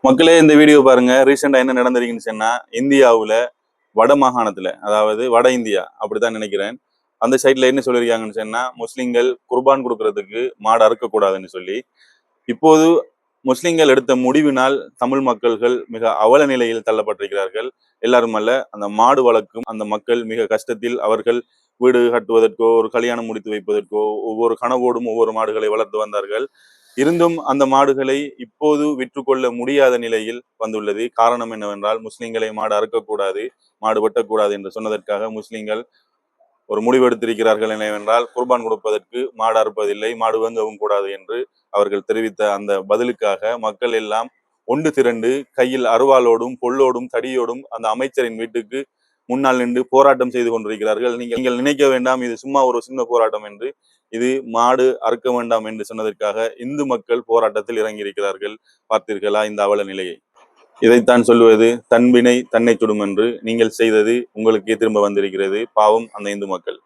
மக்களே இந்த வீடியோ பாருங்க. ரீசெண்டா என்ன நடந்திருக்குன்னு சொன்னா, இந்தியாவுல வட மாகாணத்துல, அதாவது வட இந்தியா அப்படித்தான் நினைக்கிறேன். அந்த சைட்ல என்ன சொல்லியிருக்காங்கன்னு சொன்னா, முஸ்லிம்கள் குர்பான் கொடுக்கறதுக்கு மாடு அறுக்கக்கூடாதுன்னு சொல்லி, இப்போது முஸ்லிம்கள் எடுத்த முடிவினால் தமிழ் மக்கள்கள் மிக அவல நிலையில் தள்ளப்பட்டிருக்கிறார்கள். எல்லாரும் அல்ல, அந்த மாடு வளர்க்கும் அந்த மக்கள் மிக கஷ்டத்தில் அவர்கள் வீடு கட்டுவதற்கோ, ஒரு கல்யாணம் முடித்து வைப்பதற்கோ, ஒவ்வொரு கனவோடும் ஒவ்வொரு மாடுகளை வளர்த்து வந்தார்கள். இருந்தும் அந்த மாடுகளை இப்போது விற்றுக்கொள்ள முடியாத நிலையில் வந்துள்ளது. காரணம் என்னவென்றால், முஸ்லிம்களை மாடு அறுக்கக்கூடாது, மாடு வெட்டக்கூடாது என்று சொன்னதற்காக முஸ்லிம்கள் ஒரு முடிவெடுத்திருக்கிறார்கள். என்னவென்றால், குர்பான் கொடுப்பதற்கு மாடு அறுப்பதில்லை, மாடு வாங்கவும் கூடாது என்று அவர்கள் தெரிவித்த அந்த பதிலுக்காக மக்கள் எல்லாம் ஒன்று திரண்டு கையில் அருவாளோடும் பொல்லோடும் தடியோடும் அந்த அமைச்சரின் வீட்டுக்கு முன்னால் நின்று போராட்டம் செய்து கொண்டிருக்கிறார்கள். நீங்கள் நினைக்க வேண்டாம், இது சும்மா ஒரு சின்ன போராட்டம் என்று. இது மாடு அறுக்க வேண்டாம் என்று சொன்னதற்காக இந்து மக்கள் போராட்டத்தில் இறங்கியிருக்கிறார்கள். பார்த்தீர்களா இந்த அவல நிலையை? இதைத்தான் சொல்லுவது தன்வினை தன்னை சுடும் என்று. நீங்கள் செய்தது உங்களுக்கே திரும்ப வந்திருக்கிறது. பாவம் அந்த இந்து மக்கள்.